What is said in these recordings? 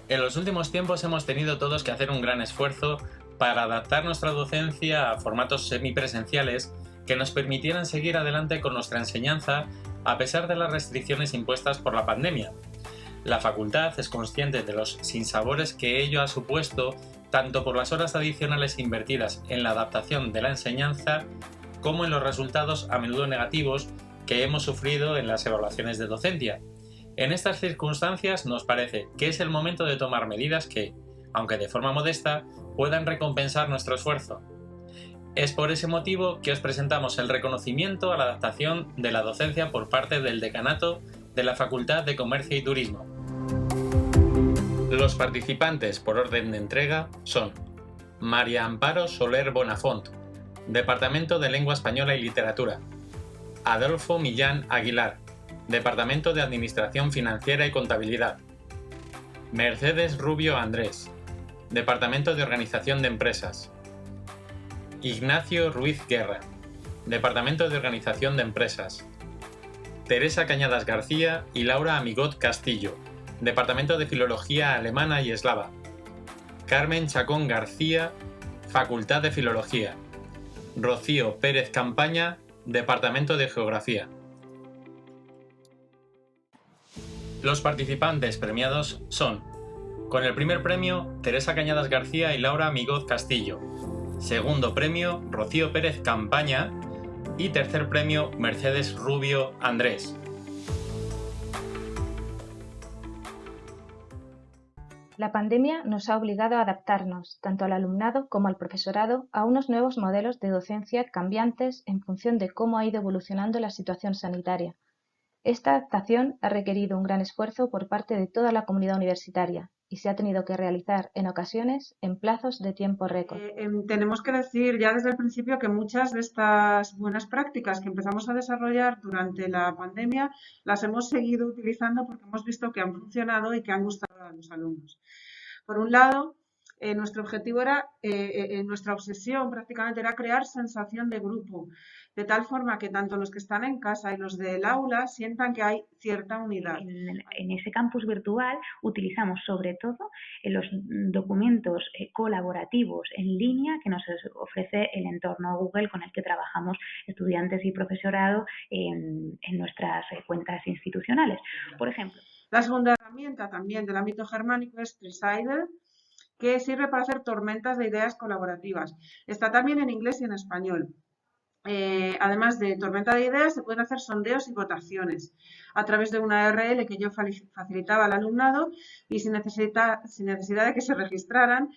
En los últimos tiempos hemos tenido todos que hacer un gran esfuerzo para adaptar nuestra docencia a formatos semipresenciales que nos permitieran seguir adelante con nuestra enseñanza a pesar de las restricciones impuestas por la pandemia. La facultad es consciente de los sinsabores que ello ha supuesto tanto por las horas adicionales invertidas en la adaptación de la enseñanza como en los resultados a menudo negativos que hemos sufrido en las evaluaciones de docencia. En estas circunstancias nos parece que es el momento de tomar medidas que, aunque de forma modesta, puedan recompensar nuestro esfuerzo. Es por ese motivo que os presentamos el reconocimiento a la adaptación de la docencia por parte del Decanato de la Facultad de Comercio y Turismo. Los participantes por orden de entrega son María Amparo Soler Bonafont, Departamento de Lengua Española y Literatura; Adolfo Millán Aguilar, Departamento de Administración Financiera y Contabilidad; Mercedes Rubio Andrés, Departamento de Organización de Empresas; Ignacio Ruiz Guerra, Departamento de Organización de Empresas; Teresa Cañadas García y Laura Amigot Castillo, Departamento de Filología Alemana y Eslava; Carmen Chacón García, Facultad de Filología; Rocío Pérez Campaña, Departamento de Geografía. Los participantes premiados son: con el primer premio, Teresa Cañadas García y Laura Amigot Castillo; segundo premio, Rocío Pérez Campaña; y tercer premio, Mercedes Rubio Andrés. La pandemia nos ha obligado a adaptarnos, tanto al alumnado como al profesorado, a unos nuevos modelos de docencia cambiantes en función de cómo ha ido evolucionando la situación sanitaria. Esta adaptación ha requerido un gran esfuerzo por parte de toda la comunidad universitaria y se ha tenido que realizar en ocasiones en plazos de tiempo récord. Tenemos que decir ya desde el principio que muchas de estas buenas prácticas que empezamos a desarrollar durante la pandemia las hemos seguido utilizando porque hemos visto que han funcionado y que han gustado a los alumnos. Por un lado, nuestro objetivo era, nuestra obsesión prácticamente era crear sensación de grupo, de tal forma que tanto los que están en casa y los del aula sientan que hay cierta unidad. En ese campus virtual utilizamos sobre todo los documentos colaborativos en línea que nos ofrece el entorno Google con el que trabajamos estudiantes y profesorado en nuestras cuentas institucionales. Por ejemplo, la segunda herramienta también del ámbito germánico es Tresider, que sirve para hacer tormentas de ideas colaborativas. Está también en inglés y en español. Además de tormenta de ideas, se pueden hacer sondeos y votaciones a través de una URL que yo facilitaba al alumnado y sin necesidad de que se registraran.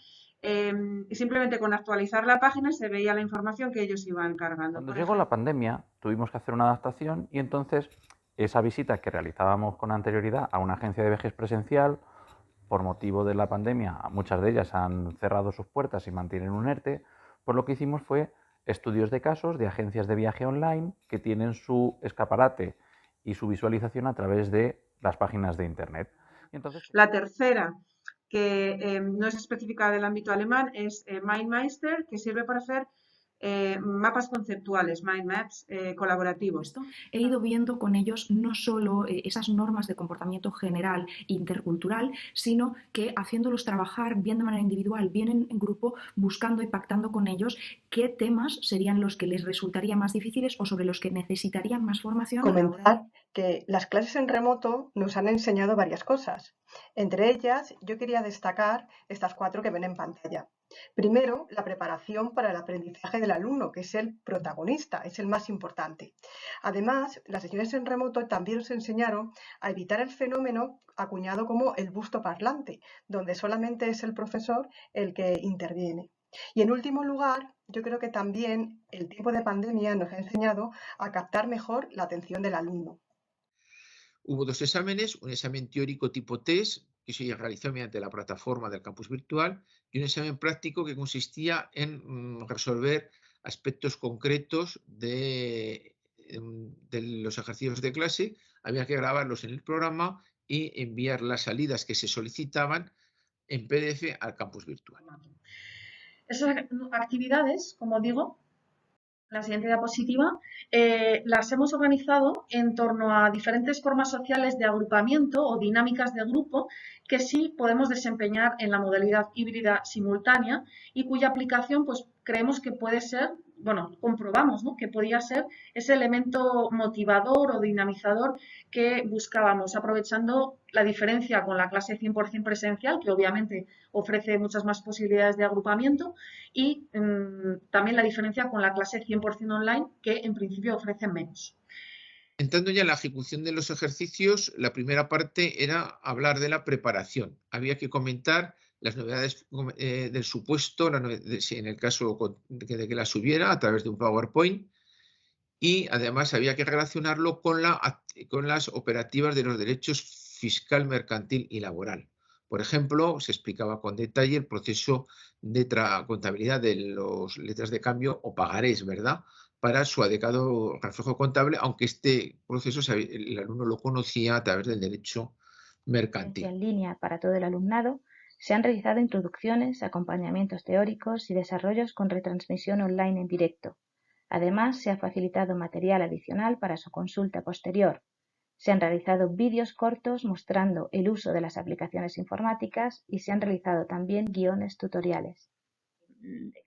Simplemente con actualizar la página se veía la información que ellos iban cargando. Cuando llegó la pandemia, tuvimos que hacer una adaptación y entonces esa visita que realizábamos con anterioridad a una agencia de viajes presencial, por motivo de la pandemia, muchas de ellas han cerrado sus puertas y mantienen un ERTE, pues lo que hicimos fue estudios de casos de agencias de viaje online que tienen su escaparate y su visualización a través de las páginas de internet. Entonces, la tercera, que no es específica del ámbito alemán, es MindMeister, que sirve para hacer mapas conceptuales, mind maps colaborativos. He ido viendo con ellos no solo esas normas de comportamiento general intercultural, sino que haciéndolos trabajar bien de manera individual, bien en grupo, buscando y pactando con ellos qué temas serían los que les resultarían más difíciles o sobre los que necesitarían más formación. Comentar que las clases en remoto nos han enseñado varias cosas. Entre ellas, yo quería destacar estas 4 que ven en pantalla. Primero, la preparación para el aprendizaje del alumno, que es el protagonista, es el más importante. Además, las sesiones en remoto también nos enseñaron a evitar el fenómeno acuñado como el busto parlante, donde solamente es el profesor el que interviene. Y en último lugar, yo creo que también el tiempo de pandemia nos ha enseñado a captar mejor la atención del alumno. Hubo 2 exámenes, un examen teórico tipo test, que se realizó mediante la plataforma del campus virtual, y un examen práctico que consistía en resolver aspectos concretos de los ejercicios de clase. Había que grabarlos en el programa y enviar las salidas que se solicitaban en PDF al campus virtual. Esas actividades, como digo, La siguiente diapositiva, las hemos organizado en torno a diferentes formas sociales de agrupamiento o dinámicas de grupo que sí podemos desempeñar en la modalidad híbrida simultánea y cuya aplicación pues creemos que puede ser, bueno, comprobamos, ¿no?, que podía ser ese elemento motivador o dinamizador que buscábamos, aprovechando la diferencia con la clase 100% presencial, que obviamente ofrece muchas más posibilidades de agrupamiento, y también la diferencia con la clase 100% online, que en principio ofrecen menos. Entrando ya en la ejecución de los ejercicios, la primera parte era hablar de la preparación. Había que comentar las novedades del supuesto, si en el caso de que las hubiera, a través de un PowerPoint, y además había que relacionarlo con las operativas de los derechos fiscal, mercantil y laboral. Por ejemplo, se explicaba con detalle el proceso de contabilidad de las letras de cambio o pagarés, ¿verdad?, para su adecuado reflejo contable, aunque este proceso el alumno lo conocía a través del derecho mercantil. En línea para todo el alumnado, se han realizado introducciones, acompañamientos teóricos y desarrollos con retransmisión online en directo. Además, se ha facilitado material adicional para su consulta posterior. Se han realizado vídeos cortos mostrando el uso de las aplicaciones informáticas y se han realizado también guiones tutoriales.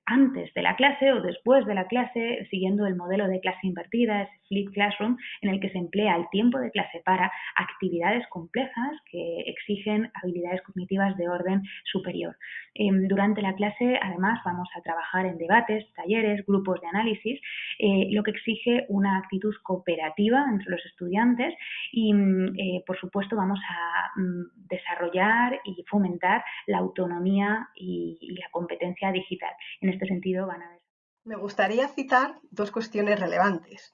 Antes de la clase o después de la clase, siguiendo el modelo de clase invertida, ese Flipped Classroom, en el que se emplea el tiempo de clase para actividades complejas que exigen habilidades cognitivas de orden superior. Durante la clase, además, vamos a trabajar en debates, talleres, grupos de análisis, lo que exige una actitud cooperativa entre los estudiantes y, por supuesto, vamos a desarrollar y fomentar la autonomía y la competencia digital. En este sentido van a ver. Me gustaría citar dos cuestiones relevantes.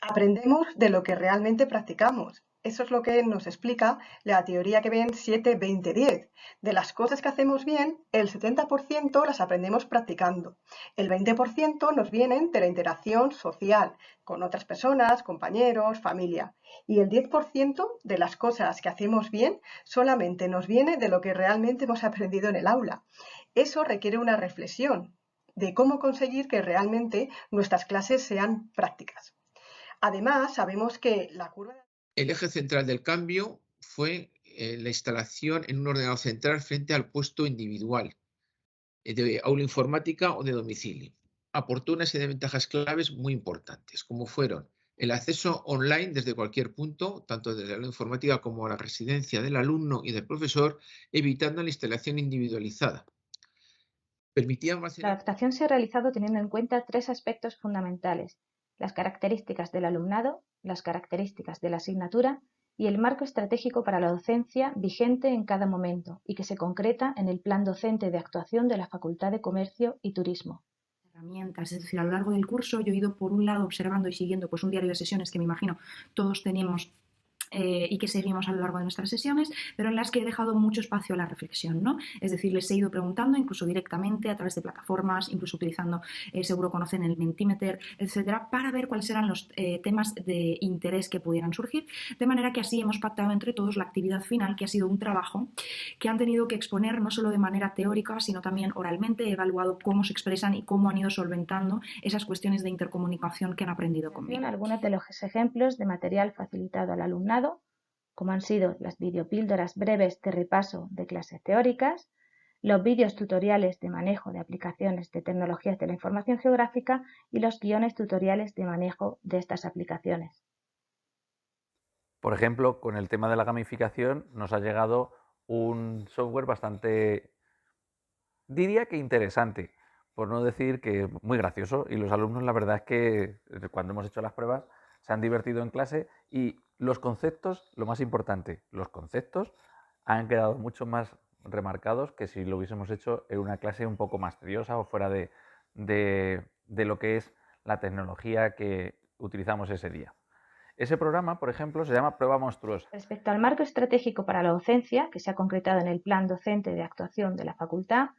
Aprendemos de lo que realmente practicamos. Eso es lo que nos explica la teoría que ven 7-20-10. De las cosas que hacemos bien, el 70% las aprendemos practicando. El 20% nos vienen de la interacción social con otras personas, compañeros, familia. Y el 10% de las cosas que hacemos bien solamente nos viene de lo que realmente hemos aprendido en el aula. Eso requiere una reflexión de cómo conseguir que realmente nuestras clases sean prácticas. Además, sabemos que la curva... El eje central del cambio fue la instalación en un ordenador central frente al puesto individual de aula informática o de domicilio. Aportó una serie de ventajas claves muy importantes, como fueron el acceso online desde cualquier punto, tanto desde la aula informática como a la residencia del alumno y del profesor, evitando la instalación individualizada. La adaptación se ha realizado teniendo en cuenta tres aspectos fundamentales: las características del alumnado, las características de la asignatura y el marco estratégico para la docencia vigente en cada momento y que se concreta en el Plan Docente de Actuación de la Facultad de Comercio y Turismo. Herramientas, es decir, a lo largo del curso yo he ido por un lado observando y siguiendo pues un diario de sesiones que me imagino todos tenemos y que seguimos a lo largo de nuestras sesiones, pero en las que he dejado mucho espacio a la reflexión, ¿no? Es decir, les he ido preguntando incluso directamente a través de plataformas, incluso utilizando, seguro conocen el Mentimeter, etcétera, para ver cuáles eran los temas de interés que pudieran surgir, de manera que así hemos pactado entre todos la actividad final, que ha sido un trabajo que han tenido que exponer no solo de manera teórica, sino también oralmente. He evaluado cómo se expresan y cómo han ido solventando esas cuestiones de intercomunicación que han aprendido conmigo. Algunos de los ejemplos de material facilitado al alumnado, como han sido las videopíldoras breves de repaso de clases teóricas, los vídeos tutoriales de manejo de aplicaciones de tecnologías de la información geográfica y los guiones tutoriales de manejo de estas aplicaciones. Por ejemplo, con el tema de la gamificación nos ha llegado un software bastante, diría que interesante, por no decir que muy gracioso, y los alumnos la verdad es que cuando hemos hecho las pruebas se han divertido en clase y los conceptos, lo más importante, los conceptos han quedado mucho más remarcados que si lo hubiésemos hecho en una clase un poco más tediosa o fuera de lo que es la tecnología que utilizamos ese día. Ese programa, por ejemplo, se llama Prueba Monstruosa. Respecto al marco estratégico para la docencia, que se ha concretado en el Plan Docente de Actuación de la Facultad,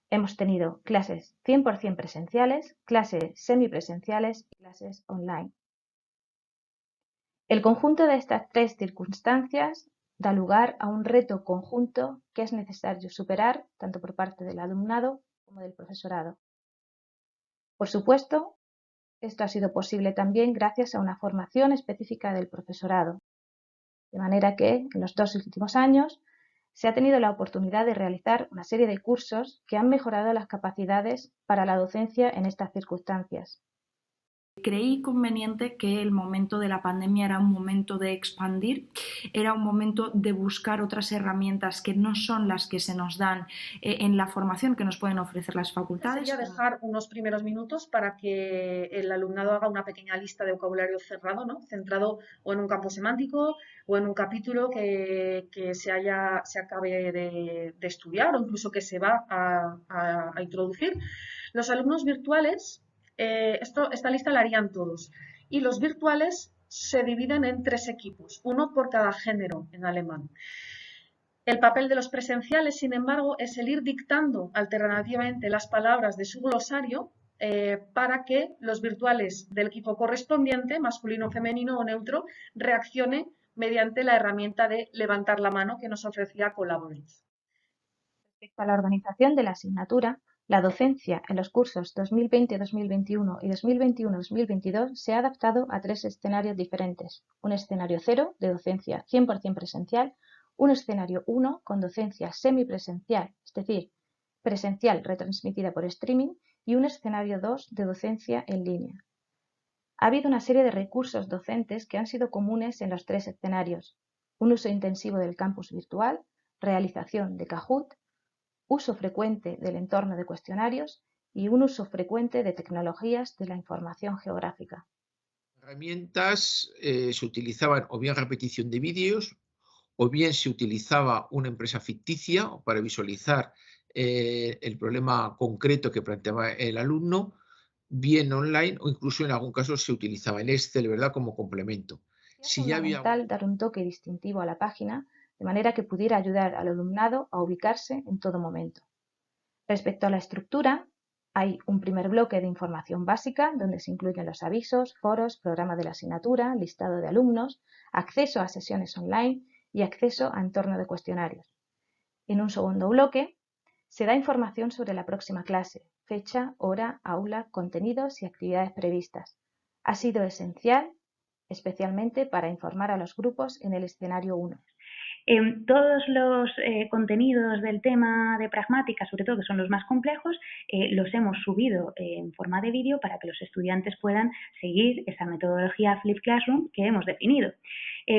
hemos tenido clases 100% presenciales, clases semipresenciales y clases online. El conjunto de estas tres circunstancias da lugar a un reto conjunto que es necesario superar tanto por parte del alumnado como del profesorado. Por supuesto, Esto ha sido posible también gracias a una formación específica del profesorado, de manera que en los 2 últimos años se ha tenido la oportunidad de realizar una serie de cursos que han mejorado las capacidades para la docencia en estas circunstancias. Creí conveniente que el momento de la pandemia era un momento de expandir, era un momento de buscar otras herramientas que no son las que se nos dan en la formación que nos pueden ofrecer las facultades. Sería dejar unos primeros minutos para que el alumnado haga una pequeña lista de vocabulario cerrado, ¿no? Centrado o en un campo semántico o en un capítulo que se acabe de estudiar o incluso que se va a introducir. Los alumnos virtuales, esta lista la harían todos, y los virtuales se dividen en 3 equipos, uno por cada género en alemán. El papel de los presenciales, sin embargo, es el ir dictando alternativamente las palabras de su glosario para que los virtuales del equipo correspondiente, masculino, femenino o neutro, reaccione mediante la herramienta de levantar la mano que nos ofrecía Collaborate. Respecto a la organización de la asignatura, la docencia en los cursos 2020-2021 y 2021-2022 se ha adaptado a 3 escenarios diferentes. Un escenario 0 de docencia 100% presencial, un escenario 1 con docencia semipresencial, es decir, presencial retransmitida por streaming, y un escenario 2 de docencia en línea. Ha habido una serie de recursos docentes que han sido comunes en los 3 escenarios: un uso intensivo del campus virtual, realización de Kahoot, uso frecuente del entorno de cuestionarios y un uso frecuente de tecnologías de la información geográfica. Herramientas se utilizaban o bien repetición de vídeos, o bien se utilizaba una empresa ficticia para visualizar el problema concreto que planteaba el alumno, bien online, o incluso en algún caso se utilizaba el Excel, ¿verdad?, como complemento. Es fundamental dar un toque distintivo a la página, de manera que pudiera ayudar al alumnado a ubicarse en todo momento. Respecto a la estructura, hay un primer bloque de información básica, donde se incluyen los avisos, foros, programa de la asignatura, listado de alumnos, acceso a sesiones online y acceso a entorno de cuestionarios. En un segundo bloque, se da información sobre la próxima clase, fecha, hora, aula, contenidos y actividades previstas. Ha sido esencial, especialmente para informar a los grupos en el escenario 1. Todos los contenidos del tema de pragmática, sobre todo que son los más complejos, los hemos subido en forma de vídeo para que los estudiantes puedan seguir esa metodología Flip Classroom que hemos definido.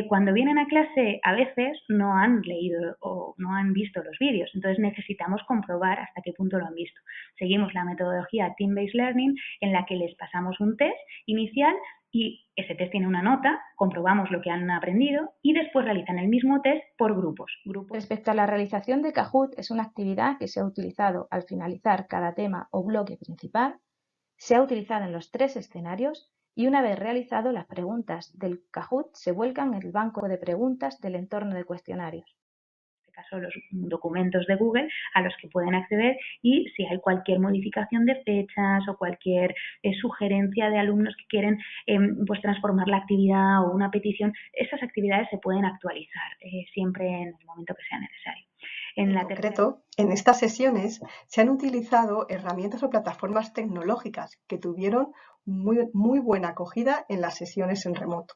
Cuando vienen a clase, a veces no han leído o no han visto los vídeos, entonces necesitamos comprobar hasta qué punto lo han visto. Seguimos la metodología Team-Based Learning, en la que les pasamos un test inicial y ese test tiene una nota, comprobamos lo que han aprendido y después realizan el mismo test por grupos. Respecto a la realización de Kahoot, es una actividad que se ha utilizado al finalizar cada tema o bloque principal, se ha utilizado en los 3 escenarios y una vez realizado, las preguntas del Kahoot se vuelcan en el banco de preguntas del entorno de cuestionarios. Caso los documentos de Google a los que pueden acceder, y si hay cualquier modificación de fechas o cualquier sugerencia de alumnos que quieren pues transformar la actividad o una petición, esas actividades se pueden actualizar siempre en el momento que sea necesario. En concreto, en estas sesiones se han utilizado herramientas o plataformas tecnológicas que tuvieron muy buena acogida en las sesiones en remoto.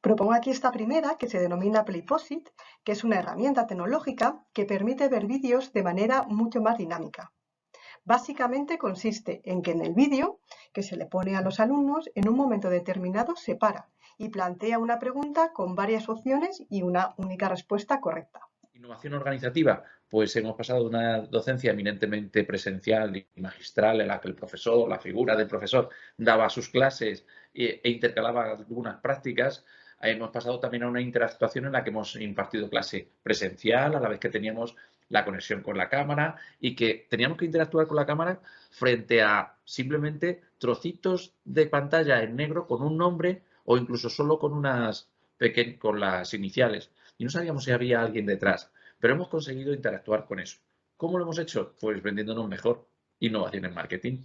Propongo aquí esta primera, que se denomina Playposit, que es una herramienta tecnológica que permite ver vídeos de manera mucho más dinámica. Básicamente consiste en que en el vídeo que se le pone a los alumnos, en un momento determinado se para y plantea una pregunta con varias opciones y una única respuesta correcta. Innovación organizativa, pues hemos pasado de una docencia eminentemente presencial y magistral en la que el profesor, la figura del profesor, daba sus clases e intercalaba algunas prácticas. Hemos pasado también a una interactuación en la que hemos impartido clase presencial, a la vez que teníamos la conexión con la cámara y que teníamos que interactuar con la cámara frente a simplemente trocitos de pantalla en negro con un nombre o incluso solo con con las iniciales. Y no sabíamos si había alguien detrás, pero hemos conseguido interactuar con eso. ¿Cómo lo hemos hecho? Pues vendiéndonos mejor. Innovación en marketing.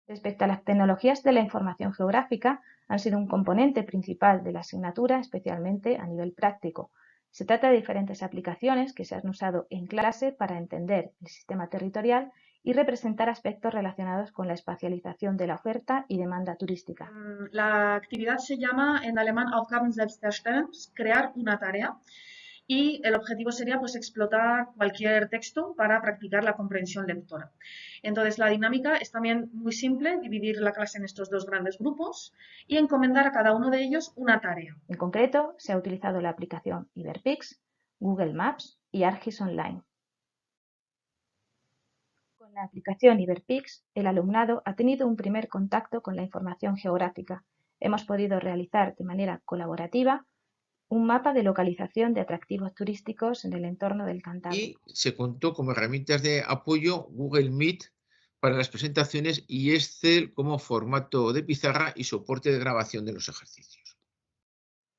Respecto a las tecnologías de la información geográfica, han sido un componente principal de la asignatura, especialmente a nivel práctico. Se trata de diferentes aplicaciones que se han usado en clase para entender el sistema territorial y representar aspectos relacionados con la espacialización de la oferta y demanda turística. La actividad se llama en alemán Aufgaben selbst erstellen, crear una tarea. Y el objetivo sería pues explotar cualquier texto para practicar la comprensión lectora. Entonces la dinámica es también muy simple, dividir la clase en estos dos grandes grupos y encomendar a cada uno de ellos una tarea. En concreto, se ha utilizado la aplicación Iberpix, Google Maps y Argis Online. Con la aplicación Iberpix, el alumnado ha tenido un primer contacto con la información geográfica. Hemos podido realizar de manera colaborativa un mapa de localización de atractivos turísticos en el entorno del Cantábrico. Y se contó como herramientas de apoyo Google Meet para las presentaciones y Excel como formato de pizarra y soporte de grabación de los ejercicios.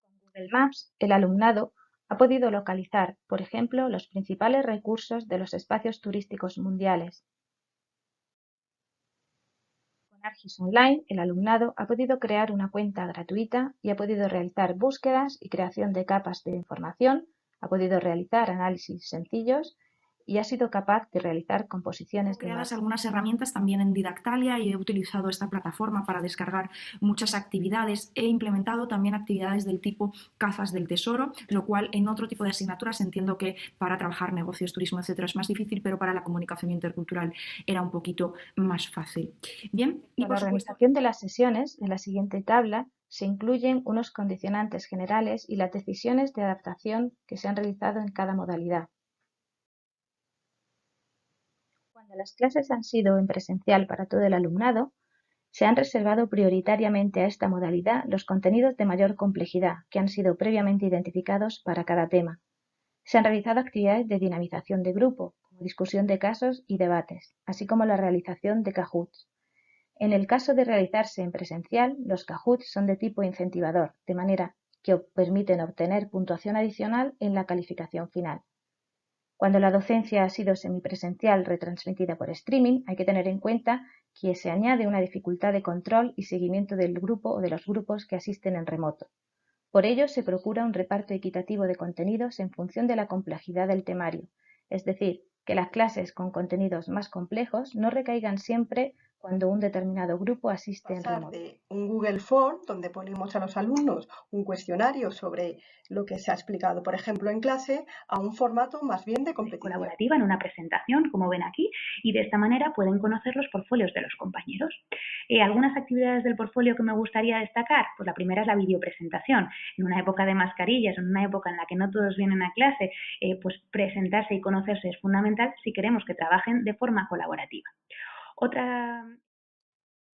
Con Google Maps, el alumnado ha podido localizar, por ejemplo, los principales recursos de los espacios turísticos mundiales. Con Argis Online, el alumnado ha podido crear una cuenta gratuita y ha podido realizar búsquedas y creación de capas de información, ha podido realizar análisis sencillos y ha sido capaz de realizar composiciones de creadas mapas. algunas herramientas también en Didactalia y he utilizado esta plataforma para descargar muchas actividades. He implementado también actividades del tipo cazas del tesoro, lo cual en otro tipo de asignaturas entiendo que para trabajar negocios, turismo, etcétera, es más difícil, pero para la comunicación intercultural era un poquito más fácil. Bien, y Para la organización de las sesiones, en la siguiente tabla se incluyen unos condicionantes generales y las decisiones de adaptación que se han realizado en cada modalidad. Cuando las clases han sido en presencial para todo el alumnado, se han reservado prioritariamente a esta modalidad los contenidos de mayor complejidad que han sido previamente identificados para cada tema. Se han realizado actividades de dinamización de grupo, como discusión de casos y debates, así como la realización de Kahoots. En el caso de realizarse en presencial, los Kahoots son de tipo incentivador, de manera que permiten obtener puntuación adicional en la calificación final. Cuando la docencia ha sido semipresencial retransmitida por streaming, hay que tener en cuenta que se añade una dificultad de control y seguimiento del grupo o de los grupos que asisten en remoto. Por ello, se procura un reparto equitativo de contenidos en función de la complejidad del temario, es decir, que las clases con contenidos más complejos no recaigan siempre cuando un determinado grupo asiste en remoto. De un Google Form, donde ponemos a los alumnos un cuestionario sobre lo que se ha explicado, por ejemplo, en clase, a un formato más bien de competición. Colaborativa en una presentación, como ven aquí, y de esta manera pueden conocer los portfolios de los compañeros. Algunas actividades del portfolio que me gustaría destacar, pues la primera es la videopresentación. En una época de mascarillas, en una época en la que no todos vienen a clase, pues presentarse y conocerse es fundamental si queremos que trabajen de forma colaborativa.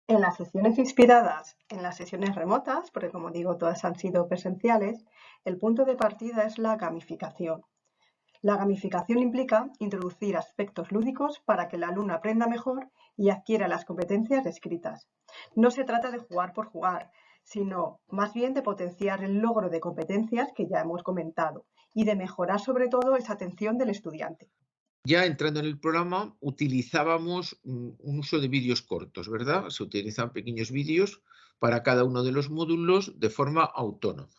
En las sesiones inspiradas en las sesiones remotas, porque como digo, todas han sido presenciales, el punto de partida es la gamificación. La gamificación implica introducir aspectos lúdicos para que el alumno aprenda mejor y adquiera las competencias descritas. No se trata de jugar por jugar, sino más bien de potenciar el logro de competencias que ya hemos comentado y de mejorar sobre todo esa atención del estudiante. Ya entrando en el programa, utilizábamos un uso de vídeos cortos, ¿verdad? Se utilizan pequeños vídeos para cada uno de los módulos de forma autónoma.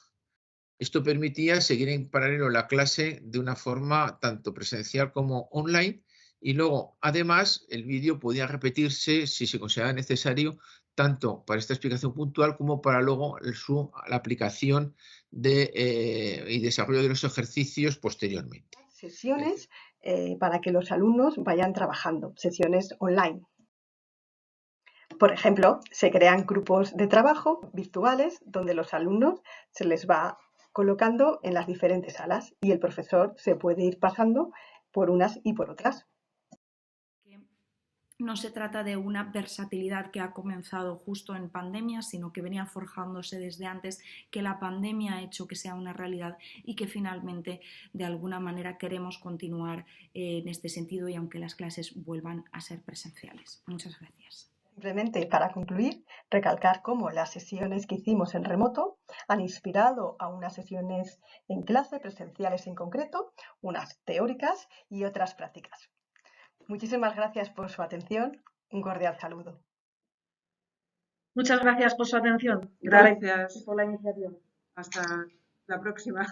Esto permitía seguir en paralelo la clase de una forma tanto presencial como online y luego, además, el vídeo podía repetirse si se consideraba necesario tanto para esta explicación puntual como para luego la aplicación y desarrollo de los ejercicios posteriormente. Sesiones para que los alumnos vayan trabajando, sesiones online. Por ejemplo, se crean grupos de trabajo virtuales donde los alumnos se les va colocando en las diferentes salas y el profesor se puede ir pasando por unas y por otras. No se trata de una versatilidad que ha comenzado justo en pandemia, sino que venía forjándose desde antes, que la pandemia ha hecho que sea una realidad y que finalmente de alguna manera queremos continuar en este sentido y aunque las clases vuelvan a ser presenciales. Muchas gracias. Simplemente para concluir, recalcar cómo las sesiones que hicimos en remoto han inspirado a unas sesiones en clase, presenciales en concreto, unas teóricas y otras prácticas. Muchísimas gracias por su atención. Un cordial saludo. Muchas gracias por su atención. Gracias por la iniciativa. Hasta la próxima.